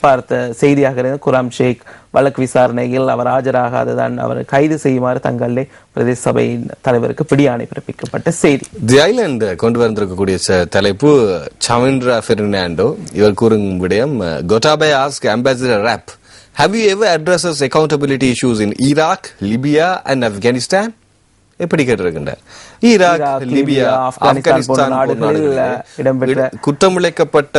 பார்த்த செய்தியாக இருந்த குராம் ஷேக் வழக்கு விசாரணையில் அவர் ஆஜராகாததான் அவர் கைது செய்யுமாறு தங்களிலே பிரதேச சபையின் தலைவருக்கு பிடியாணை பிறப்பிக்கப்பட்ட செய்தி. தி ஐலண்ட் கொண்டு வந்திருக்கக்கூடிய தலைப்பு சமிண்ட்ரா பெர்னாண்டோ. இவர் கூறும் விடயம், Gotabaya ask ambassador Rapp, have you ever addressed accountability issues in Iraq, Libya and Afghanistan? எப்படி கேட்டிருக்கின்றார். ஈராக், லிபியா, ஆப்கானிஸ்தான் நாடுகளில் இடம்பெற்ற குற்றமிழைக்கப்பட்ட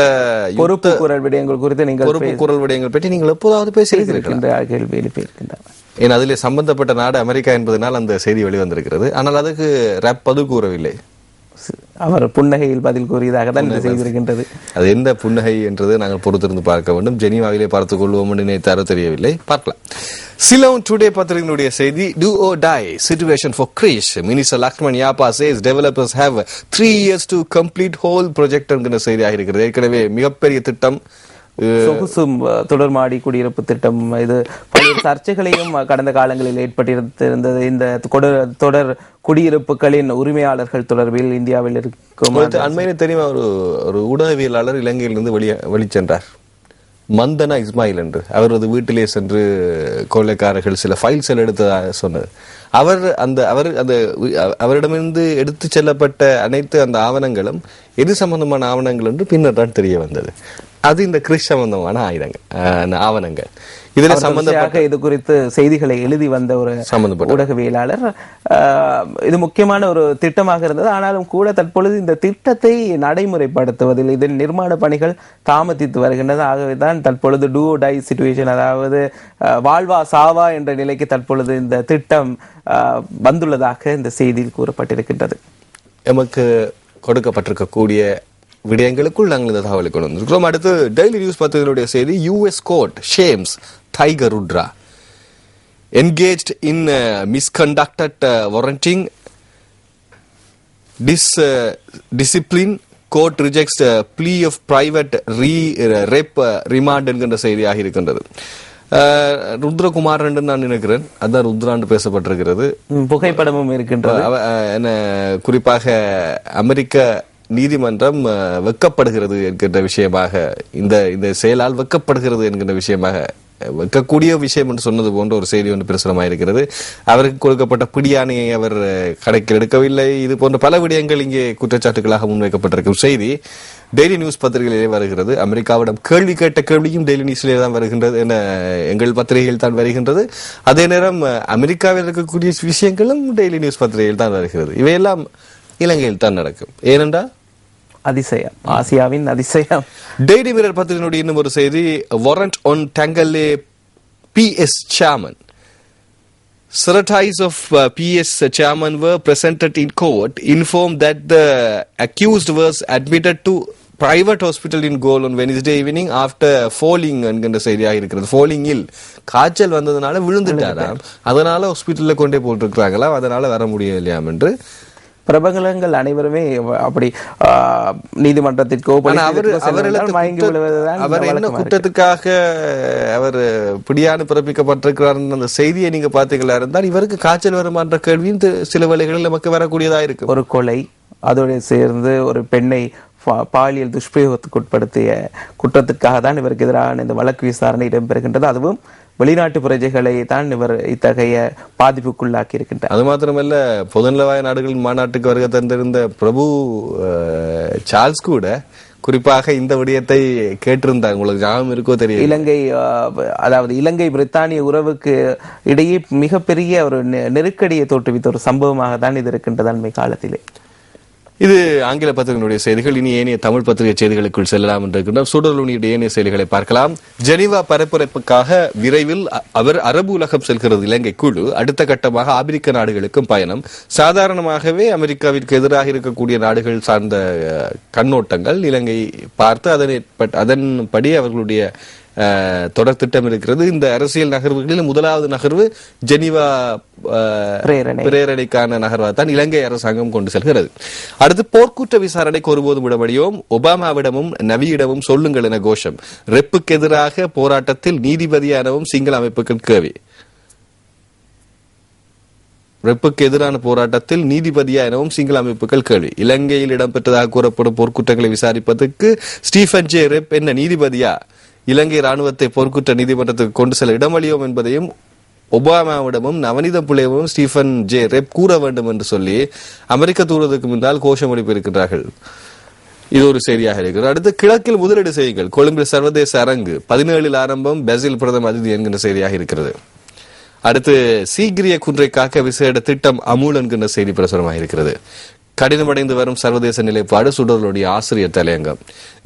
பொறுப்பு குரல் விடயங்கள் குறித்து நீங்கள் பற்றி நீங்கள் எப்போதாவது பேசியிருக்கின்றார் கேள்வி எழுப்பியிருக்கின்றார். ஏன்னா அதிலே சம்பந்தப்பட்ட நாடு அமெரிக்கா என்பதனால் அந்த செய்தி வெளிவந்திருக்கிறது. ஆனால் அதுக்கு ராப் பதில் கூறவில்லை. அவர் புன்னகையில் பதில் கூறியதாக தான் செய்திருக்கின்றது. அது எந்த புன்னகை என்றது நாங்கள் பொறுத்திருந்து பார்க்க வேண்டும். ஜெனீவாவிலே பார்த்துக் கொள்வோம் என்று நினைத்தாரோ தெரியவில்லை, பார்க்கலாம். சிலோன் டுடே பத்திரிகையினுடைய செய்தி, do or die situation for Krish. Minister Lakshman Yapa says developers have 3 years to complete whole project என்கிற செய்தியாக இருக்கிறது. ஏற்கனவே மிகப்பெரிய திட்டம் சொகுசும் தொடர்மாடி குடியிருப்பு திட்டம், இது பல்வேறு சர்ச்சைகளையும் கடந்த காலங்களில் ஏற்பட்டிருந்தது. இந்த தொடர் குடியிருப்புகளின் உரிமையாளர்கள் தொடர்பில் இந்தியாவில் இருக்கும் அண்மையிலே தெரியுமா, ஒரு ஊடகவியலாளர் இலங்கையிலிருந்து வெளிச்சென்றார், மந்தனா இஸ்மாயில் என்று. அவரது வீட்டிலே சென்று கொள்ளைக்காரர்கள் சில ஃபைல்ஸ் எடுத்ததாக சொன்னது. அவரிடமிருந்து எடுத்து செல்லப்பட்ட அனைத்து அந்த ஆவணங்களும் எது சம்பந்தமான ஆவணங்கள் என்று பின்னர் தான் தெரிய வந்தது. அது இந்த கிறிஸ் சம்பந்தமான ஆவணங்கள். இதுல சம்பந்தப்பட்ட இது குறித்து செய்திகளை எழுதி வந்த ஒரு ஊடகவியலாளர், இது முக்கியமான ஒரு திட்டமாக இருந்தது. ஆனாலும் கூட தற்பொழுது இந்த திட்டத்தை நடைமுறைப்படுத்துவதில் இதன் நிர்மாண பணிகள் தாமதித்து வருகின்றது. ஆகவேதான் தற்பொழுது டூ டை சிச்சுவேஷன், அதாவது வாழ்வா சாவா என்ற நிலைக்கு தற்பொழுது இந்த திட்டம் வந்துள்ளதாக இந்த செய்தியில் கூறப்பட்டிருக்கின்றது. எமக்கு கொடுக்கப்பட்டிருக்கக்கூடிய விடயங்களுக்குள் நாங்கள் இந்த தகவலை கொண்டு வந்திருக்கிறோம். அடுத்து டெய்லி நியூஸ் பத்திரிகையுடைய செய்தி, US court shames Tiger Rudra engaged in misconducted warranting discipline, court rejects plea of private rape remand என்கின்ற செய்தியாக இருக்கின்றது. ருத்ரகுமார் என்று நான் நினைக்கிறேன், அதான் ருத்ராண்டு பேசப்பட்டிருக்கிறது. புகைப்படமும் இருக்கின்றது. என்ன குறிப்பாக அமெரிக்க நீதிமன்றம் வெட்கப்படுகிறது என்கின்ற விஷயமாக, இந்த செயலால் வெட்கப்படுகிறது என்கின்ற விஷயமாக, வெட்கக்கூடிய விஷயம் என்று சொன்னது போன்ற ஒரு செய்தி ஒன்று பிரசுரமாயிருக்கிறது. அவருக்கு கொடுக்கப்பட்ட பிடியாணையை அவர் கணக்கில் எடுக்கவில்லை. இது போன்ற பல விடயங்கள் இங்கே குற்றச்சாட்டுகளாக முன்வைக்கப்பட்டிருக்கும் செய்தி டெய்லி நியூஸ் பத்திரிகையிலே வருகிறது. அமெரிக்காவிடம் கேள்வி கேட்ட கேள்வியும் டெய்லி நியூஸ்லேயே தான் வருகின்றது என எங்கள் பத்திரிகையில் தான் வருகின்றது. அதே நேரம் அமெரிக்காவில் இருக்கக்கூடிய விஷயங்களும் டெய்லி நியூஸ் பத்திரிகையில் தான் வருகிறது. இவையெல்லாம் இலங்கையில் தான் நடக்கும். ஏனென்றால் அதிசயம், ஆசியாவின் அதிசயம். டெய்லி மிரர் பத்திரிகையினுடைய இன்னும் ஒரு செய்தி, வாரண்ட் ஆன் டங்கலே PS chairman. Surrogates of PS chairman were presented in court, informed that the accused was admitted to private hospital in Galle on Wednesday evening after falling என்கின்ற செய்தியாக இருக்கிறது. falling இல் காய்ச்சல் வந்ததுனால விழுந்துட்டாராம், அதனால ஹாஸ்பிட்டல்ல கொண்டே போட்டிருக்கிறாங்களா, அதனால வர முடியலையாம் என்று பிரபலங்கள் அனைவருமே அப்படி நீதிமன்றத்திற்கோ அவர் என்ன குற்றத்துக்காக அவர் பிடியாணை பிறப்பிக்கப்பட்டிருக்கிறார் அந்த செய்தியை நீங்க பாத்தீங்களா இருந்தால் இவருக்கு காய்ச்சல் வருமான்ற கேள்வியும் சில வேளைகளில் நமக்கு வரக்கூடியதாக இருக்கு. ஒரு கொலை, அதோடு சேர்ந்து ஒரு பெண்ணை பாலியல் துஷ்பிரயோகத்துக்கு உட்படுத்திய குற்றத்திற்காக தான் இவருக்கு எதிரான இந்த வழக்கு விசாரணை இடம்பெறுகின்றது. அதுவும் வெளிநாட்டு பிரஜைகளை தான் இவர் இத்தகைய பாதிப்புக்குள்ளாக்கி இருக்கின்றார். அது மாத்திரமல்ல, பொதுநலவாய நாடுகளின் மாநாட்டுக்கு வருகை தந்திருந்த பிரபு சார்ல்ஸ் கூட குறிப்பாக இந்த விடயத்தை கேட்டிருந்தாங்க. உங்களுக்கு ஞாபகம் இருக்கோ தெரியும், இலங்கை பிரித்தானிய உறவுக்கு இடையே மிகப்பெரிய ஒரு நெருக்கடியை தோற்றுவித்த ஒரு சம்பவமாக தான் இது இருக்கின்றது அண்மை காலத்திலே. இது ஆங்கில பத்திரிகையினுடைய செய்திகள். இனி ஏனைய தமிழ் பத்திரிகை செய்திகளுக்குள் செல்லலாம் என்று சுடலுடைய ஏனைய செய்திகளை பார்க்கலாம். ஜெனீவா பரப்புரைப்புக்காக விரைவில் அவர் அரபு உலகம் செல்கிறது இலங்கை குழு. அடுத்த கட்டமாக ஆப்பிரிக்க நாடுகளுக்கும் பயணம். சாதாரணமாகவே அமெரிக்காவிற்கு எதிராக இருக்கக்கூடிய நாடுகள் சார்ந்த கண்ணோட்டங்கள் இலங்கை பார்த்து அதன்படி அவர்களுடைய தொடர் திட்டம் இருக்கிறது. இந்த அரசியல் நகர்வுகளில் முதலாவது நகர்வு ஜெனீவா பிரேரணைக்கான நகர்வாக தான் இலங்கை அரசாங்கம் கொண்டு செல்கிறது. அடுத்து போர்க்குற்ற விசாரணைக்கு ஒருபோதும் விடமடியோம், ஒபாமாவிடமும் நவியிடமும் சொல்லுங்கள் என கோஷம். ரெப்புக்கு எதிராக போராட்டத்தில் நீதிபதியானவும் சிங்கள அமைப்புகள் கேள்வி. ரெப்புக்கு எதிரான போராட்டத்தில் நீதிபதியா எனவும் சிங்கள அமைப்புகள் கேள்வி. இலங்கையில் இடம்பெற்றதாக கூறப்படும் போர்க்குற்றங்களை விசாரிப்பதற்கு ஸ்டீஃபன் ஜே ரெப் என்ன நீதிபதியா இலங்கை ராணுவத்தை போர்க்குற்ற நீதிமன்றத்துக்கு கொண்டு செல்ல இடமளியோம் என்பதையும் ஒபாமாவிடமும் நவநீத புலேவும் ஸ்டீஃபன் ஜே ரெப் கூற வேண்டும் என்று சொல்லி அமெரிக்க தூதருக்கு முன்னால் கோஷம் எழுப்பியிருக்கிறார்கள். இது ஒரு செய்தியாக இருக்கிறது. அடுத்து கிழக்கில் முதலீடு செய்யுங்கள், கொழும்பில் சர்வதேச அரங்கு 17 ஆரம்பம், பிரேசில் பிரதம அதிதி என்கின்ற செய்தியாக இருக்கிறது. அடுத்து சீக்கிரிய குன்றை காக்க விசேட திட்டம் அமுல் என்கின்ற செய்தி பிரசுரமாக இருக்கிறது. கடினமடைந்து வரும் சர்வதேச நிலைப்பாடு சுடர்களுடைய ஆசிரியர் தலையங்கம்.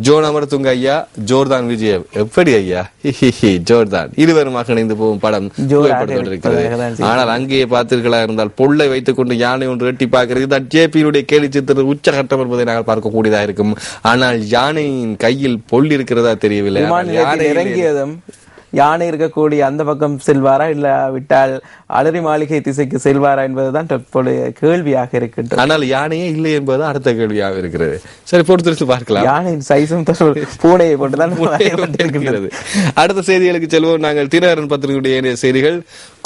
ஜோன் அமர்துங்க ஐயா, ஜோர்தான் விஜயம் எப்படி ஐயா ஜோர்தான் இருவருமாக இணைந்து போகும் படம் புகைப்படப்பட்டிருக்கிறது. ஆனால் அங்கேயே பார்த்தீர்களா இருந்தால் பொல்லை வைத்துக் கொண்டு யானை ஒன்று எட்டி பார்க்கிறது. தான் ஜேபியினுடைய கேலி சித்திர உச்சகட்டம் என்பதை நாங்கள் பார்க்கக்கூடியதாக இருக்கும். ஆனால் யானையின் கையில் பொல் இருக்கிறதா தெரியவில்லை. இறங்கியதும் யானை இருக்கக்கூடிய அந்த பக்கம் செல்வாரா இல்ல விட்டால் அலரி மாளிகை திசைக்கு செல்வாரா என்பதுதான் தற்போதைய கேள்வியாக இருக்கின்றது. ஆனால் யானையே இல்லை என்பது அடுத்த கேள்வியாக இருக்கிறது. சரி, பொறுத்திருந்து பார்க்கலாம். யானையின் சைஸும் பூனையை போட்டுதான் இருக்கிறது. அடுத்த செய்திகளுக்கு செல்வோம். நாங்கள் தினகரன் பத்திரிகையுடைய செய்திகள்.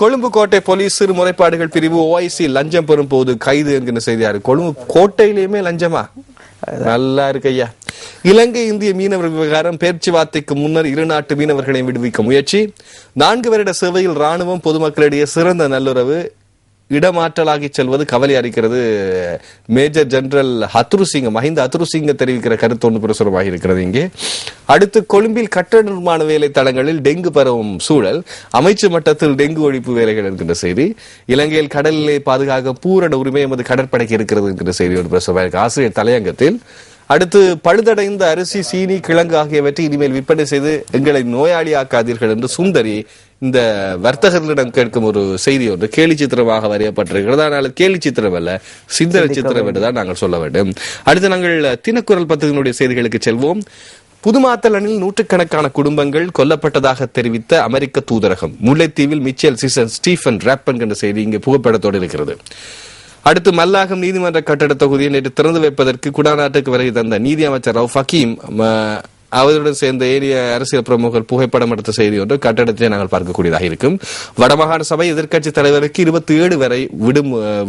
கொழும்பு கோட்டை போலீஸ் சிறு முறைப்பாடுகள் பிரிவு OIC லஞ்சம் பெறும் போது கைது என்கிற செய்தியா இருக்கு. கொழும்பு கோட்டையிலேயுமே லஞ்சமா? நல்லா இருக்கு ஐயா. இலங்கை இந்திய மீனவர் விவகாரம் பேச்சுவார்த்தைக்கு முன்னர் இரு நாட்டு மீனவர்களை விடுவிக்க முயற்சி. 4 வருட சேவையில் ராணுவம் பொதுமக்களிடையே சிறந்த நல்லுறவு இடமாற்றலாகி செல்வது கவலை அளிக்கிறது. மேஜர் ஜெனரல் மஹிந்த ஹத்துருசிங்க தெரிவிக்கிற கருத்து ஒன்று பிரசுரமாக இருக்கிறது இங்கே. அடுத்து கொழும்பில் கட்டட நிர்மாண வேலை தளங்களில் டெங்கு பரவும் சூழல், அமைச்சு மட்டத்தில் டெங்கு ஒழிப்பு வேலைகள் என்கின்ற செய்தி. இலங்கையில் கடலிலே பாதுகாக்க பூரண உரிமை எமது கடற்படைக்கு இருக்கிறது என்கிற செய்தி ஒன்று பிரசுரமாக இருக்கு ஆசிரியர் தலையங்கத்தில். அடுத்து பழுதடைந்த அரிசி, சீனி, கிழங்கு ஆகியவற்றை இனிமேல் விற்பனை செய்து எங்களை நோயாளியாக்காதீர்கள் என்று சுந்தரி இந்த வர்த்தகர்களிடம் கேட்கும் ஒரு செய்தி ஒன்று கேலி சித்திரமாக வரையப்பட்டிருக்கிறது. ஆனால் கேலி சித்திரம் அல்ல, சிந்தனை சித்திரம் என்றுதான் நாங்கள் சொல்ல வேண்டும். அடுத்து நாங்கள் தினக்குரல் பத்திரிகையினுடைய செய்திகளுக்கு செல்வோம். புதுமாத்தல் அணியில் நூற்றுக்கணக்கான குடும்பங்கள் கொல்லப்பட்டதாக தெரிவித்த அமெரிக்க தூதரகம். முல்லைத்தீவில் மிச்சேல் சீசன் ஸ்டீஃபன் ராப்பன் என்ற செய்தி இங்கே புகைப்படத்தோடு இருக்கிறது. அடுத்து மல்லாகம் நீதிமன்ற கட்டட தொகுதியை நேற்று திறந்து வைப்பதற்கு குடாநாட்டுக்கு வருகை தந்த நீதி அமைச்சர் ரவுஃப் ஹக்கீம் அவருடன் சேர்ந்த ஏரிய அரசியல் பிரமுகர் புகைப்படம் எடுத்த செய்தி ஒன்று கட்டடத்தை நாங்கள் பார்க்கக்கூடியதாக இருக்கும். வடமாகாண சபை எதிர்க்கட்சி தலைவருக்கு 27 வரை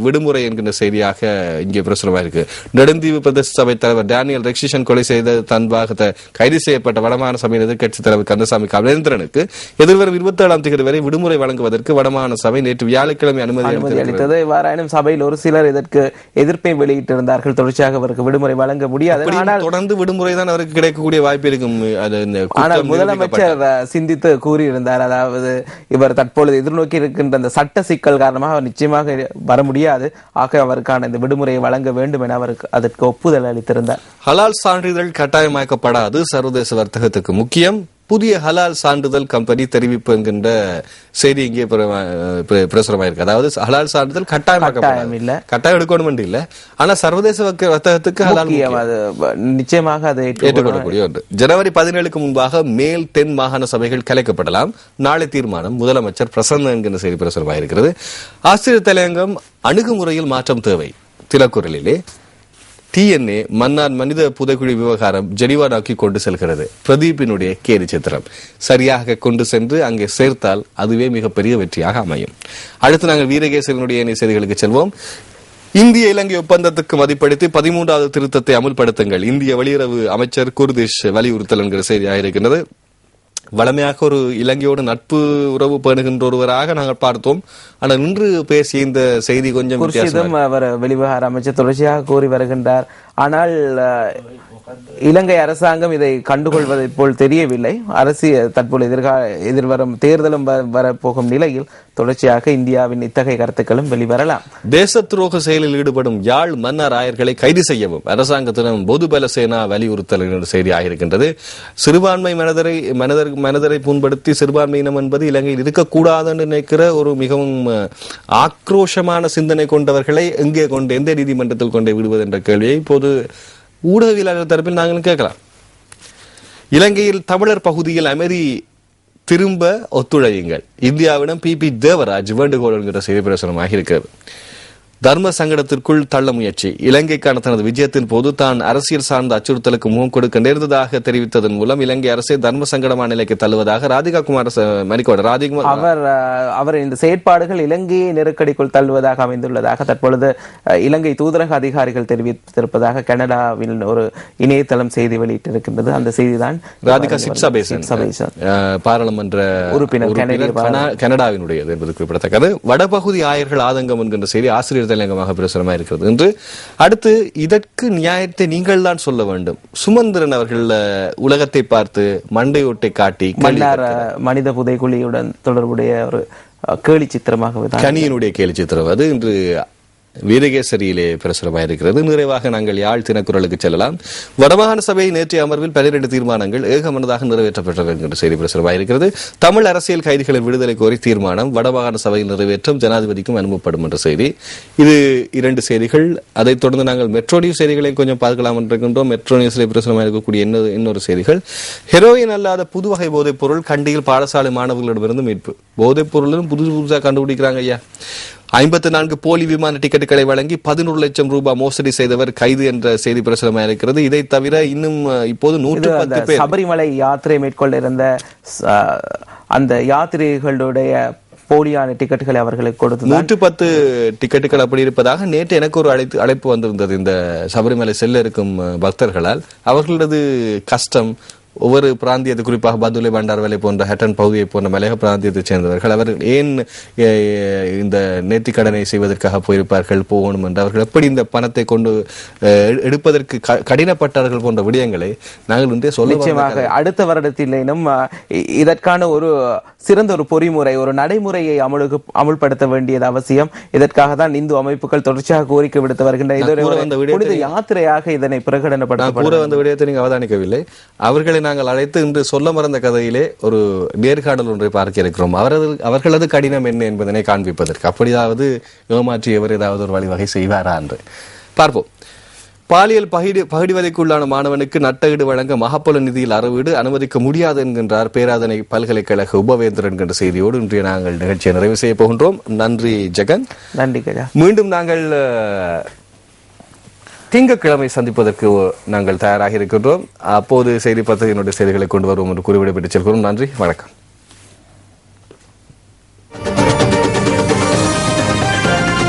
விடுமுறை என்கின்ற செய்தியாக இங்கே பிரசுரமாக இருக்கு. நெடுந்தீவு பிரதேச சபை தலைவர் டேனியல் ரெக்ஷிஷன் கொலை செய்த தன்பாக கைது செய்யப்பட்ட வடமாகாண சபையின் எதிர்க்கட்சி தலைவர் கந்தசாமி கமலேந்திரனுக்கு எதிர்வரும் 27ஆம் தேதி வரை விடுமுறை வழங்குவதற்கு வடமாகாண சபை நேற்று வியாழக்கிழமை அனுமதி அளித்தது. இவ்வாறாயினும் சபையில் ஒரு சிலர் இதற்கு எதிர்ப்பை வெளியிட்டிருந்தார்கள். தொடர்ச்சியாக அவருக்கு விடுமுறை வழங்க முடியாது. தொடர்ந்து விடுமுறை தான் அவருக்கு கிடைக்கக்கூடிய வாய்ப்பு. ஆனால் முதலமைச்சர் சிந்தித்து கூறியிருந்தார், அதாவது இவர் தற்பொழுது எதிர்நோக்கி இருக்கின்ற அந்த சட்ட சிக்கல் காரணமாக அவர் நிச்சயமாக வர முடியாது, ஆக அவருக்கான இந்த விடுமுறையை வழங்க வேண்டும் என அவருக்கு அதற்கு ஒப்புதல் அளித்திருந்தார். ஹலால் சான்றிதழ் கட்டாயமாக்கப்படாது, சர்வதேச வர்த்தகத்துக்கு முக்கியம். புதிய ஹலால் சான்றிதழ் கம்பெனி தெரிவிப்பு என்கின்ற செய்தி இங்கே பிரசுரமாயிருக்கு. அதாவது ஹலால் சான்றிதழ் கட்டாயம் இல்ல, கட்டாயம் எடுக்கணும் இல்ல, ஆனா சர்வதேச வர்த்தகத்துக்கு ஹலால் நிச்சயமாக அதை ஏற்றுக்கொள்ளக்கூடிய ஒன்று. ஜனவரி 17க்கு முன்பாக மேல் தென் மாகாண சபைகள் கலைக்கப்படலாம், நாளை தீர்மானம். முதலமைச்சர் பிரசன்ன என்கின்ற செய்தி பிரசுரமாயிருக்கிறது. ஆசிரியர் தலையங்கம் அணுகுமுறையில் மாற்றம் தேவை. திலக்குரலிலே TNA மன்னார் மனித புதைக்குழி விவகாரம் ஜெனீவா நோக்கி கொண்டு செல்கிறது. பிரதீபினுடைய கேலி சித்திரம் சரியாக கொண்டு சென்று அங்கே சேர்த்தால் அதுவே மிகப்பெரிய வெற்றியாக அமையும். அடுத்து நாங்கள் வீரகேசரனுடைய செய்திகளுக்கு செல்வோம். இந்திய இலங்கை ஒப்பந்தத்துக்கு மதிப்படுத்தி 13வது திருத்தத்தை அமுல்படுத்துங்கள், இந்திய வெளியுறவு அமைச்சர் குர்திஷ் வலியுறுத்தல் என்கிற செய்தியாக இருக்கின்றது. வளமையாக ஒரு இலங்கையோடு நட்பு உறவு பேணுகின்ற ஒருவராக நாங்கள் பார்த்தோம். ஆனால் இன்று பேசிய இந்த செய்தி கொஞ்சம் அவர் வெளிவிவகார அமைச்சர் தொடர்ச்சியாக கூறி வருகின்றார். ஆனால் இலங்கை அரசாங்கம் இதை கண்டுகொள்வதை போல் தெரியவில்லை. அரசியல் தற்போது எதிர்வரும் தேர்தலும் வரப்போகும் நிலையில் தொடர்ச்சியாக இந்தியாவின் இத்தகைய கருத்துக்களும் வெளிவரலாம். தேச துரோக செயலில் ஈடுபடும் யாழ் மன்னார் ஆயர்களை கைது செய்யவும் அரசாங்கத்திடம் பொதுபல சேனா வலியுறுத்தல் என்ற செய்தி ஆகியிருக்கின்றது. சிறுபான்மை மனதரை புண்படுத்தி சிறுபான்மையினம் என்பது இலங்கையில் இருக்கக்கூடாது என்று நினைக்கிற ஒரு மிகவும் ஆக்ரோஷமான சிந்தனை கொண்டவர்களை எங்கே கொண்டு எந்த நீதிமன்றத்தில் கொண்டு விடுவது என்ற கேள்வியை இப்போது ஊடகவியலாளர் தரப்பில் நாங்களும் கேட்கலாம். இலங்கையில் தமிழர் பகுதியில் அமெரி திரும்ப ஒத்துழையுங்கள், இந்தியாவிடம் PP தேவராஜ் வேண்டுகோள் என்கிற செய்தி பிரசுரமாக இருக்கிறது. தர்ம சங்கடத்திற்குள் தள்ள முயற்சி. இலங்கைக்கான தனது விஜயத்தின் போது தான் அரசியல் சார்ந்த அச்சுறுத்தலுக்கு முகம் கொடுக்க நேர்ந்ததாக தெரிவித்ததன் மூலம் இலங்கை அரசை தர்ம சங்கடமான நிலைக்கு தள்ளுவதாக ராதிகா குமார் அவர் இந்த செயற்பாடுகள் இலங்கையை நெருக்கடிக்குள் தள்ளுவதாக அமைந்துள்ளதாக தற்பொழுது இலங்கை தூதரக அதிகாரிகள் தெரிவித்திருப்பதாக கனடாவில் ஒரு இணையதளம் செய்தி வெளியிட்டிருக்கின்றது. அந்த செய்திதான் ராதிகா சிப்சாபேசன் பாராளுமன்ற உறுப்பினர் கனடாவினுடையது என்பது குறிப்பிடத்தக்கது. வடபகுதி ஆயர்கள் ஆதங்கம் என்கின்ற செய்தி ஆசிரியர் தலையங்கமாக பிரசுரமாக இருக்கிறது என்று. அடுத்து, இதற்கு நியாயத்தை நீங்கள் தான் சொல்ல வேண்டும். சுமந்திரன் அவர்கள் உலகத்தை பார்த்து மண்டையோட்டை காட்டி மனித புதைக்குழியுடன் தொடர்புடைய ஒரு கேலி சித்திரமாக கனியினுடைய கேலி சித்திரம் அது இன்று வீரகேசரியிலே பிரசுரமாயிருக்கிறது. நிறைவாக நாங்கள் யாழ் தினக்குரலுக்கு செல்லலாம். வடமாகாண சபை நேற்றைய அமர்வில் 12 தீர்மானங்கள் ஏகமனதாக நிறைவேற்றப்பட்டது என்கிற செய்தி பிரசுரமாயிருக்கிறது. தமிழ் அரசியல் கைதிகளின் விடுதலை கோரி தீர்மானம் வடமாகாண சபையில் நிறைவேற்றம் ஜனாதிபதிக்கும் அனுப்பப்படும் என்ற செய்தி. இது 2 செய்திகள். அதைத் தொடர்ந்து நாங்கள் மெட்ரோ நியூஸ் செய்திகளை கொஞ்சம் பார்க்கலாம் என்றிருக்கின்றோம். மெட்ரோ நியூஸில் பிரசுரமாயிருக்கக்கூடிய இன்னொரு செய்திகள். ஹெரோயின் அல்லாத புது வகை போதைப் பொருள் கண்டியில் பாடசாலை மாணவர்களிடமிருந்து மீட்பு. போதைப் பொருளும் புதுசாக கண்டுபிடிக்கிறாங்க ஐயா. 54 போலி விமான டிக்கெட்டுகளை வழங்கி 11 லட்சம் ரூபாய் மோசடி செய்தவர் கைது என்ற செய்தி பிரசுரமாக இருக்கிறது. இதை தவிர இன்னும் இப்போது 110 பேர் சபரிமலை யாத்திரை மேற்கொள்ள இருந்த அந்த யாத்திரைகளுடைய போலியான டிக்கெட்டுகளை அவர்களுக்கு கொடுத்து 110 டிக்கெட்டுகள் அப்படி இருப்பதாக நேற்று எனக்கு ஒரு அழைப்பு வந்திருந்தது. இந்த சபரிமலை செல்ல இருக்கும் பக்தர்களால் அவர்களது கஷ்டம் ஒவ்வொரு பிராந்தியத்தை, குறிப்பாக பதுளை பண்டார்வலை போன்ற ஹட்டன் பகுதியை போன்ற மலையக பிராந்தியத்தைச் சேர்ந்தவர்கள் அவர்கள் ஏன் இந்த நேர்த்திக் கடனை செய்வதற்காக போகணும் என்று அவர்கள் எப்படி இந்த பணத்தை கொண்டு எடுப்பதற்கு கடினப்பட்டார்கள் போன்ற விடயங்களை நாங்கள் இன்றே சொல்ல. நிச்சயமாக அடுத்த வருடத்திலேனும் இதற்கான ஒரு சிறந்த ஒரு பொறிமுறை, ஒரு நடைமுறையை அமுல்படுத்த வேண்டியது அவசியம். இதற்காக தான் இந்து அமைப்புகள் தொடர்ச்சியாக கோரிக்கை விடுத்து வருகின்ற யாத்திரையாக இதனை பிரகடனப்படுத்த வந்த விடயத்தை நீங்கள் அவதானிக்கவில்லை. அவர்களை நாங்கள் அழைத்து இன்று சொல்ல மறந்த கதையிலே ஒரு நேர்காணல் ஒன்றை பார்க்க இருக்கிறோம். அவர்களது கடினம் என்ன என்பதனை காண்பிப்பதற்கு. அப்படியாவது ஏமாற்றியவர் ஏதாவது ஒரு வழிவகை செய்வாரா என்று பார்ப்போம். பாலியல் பகிடிவதைக்குள்ளான மாணவனுக்கு நட்டஈடு வழங்க மகப்பல நிதியில் அறவீடு அனுமதிக்க முடியாது என்கின்றார் பேராதனை பல்கலைக்கழக உபவேந்தர் என்கின்ற செய்தியோடு இன்றைய நாங்கள் நிகழ்ச்சியை நிறைவு செய்ய போகின்றோம். நன்றி ஜெகன். நன்றி கஜா. மீண்டும் நாங்கள் திங்கட்கிழமை சந்திப்பதற்கு நாங்கள் தயாராக இருக்கின்றோம். அப்போது செய்தி பத்திரிகையினுடைய செய்திகளை கொண்டு வருவோம் என்று கூறிவிடப்பட்டு செல்கிறோம். நன்றி, வணக்கம்.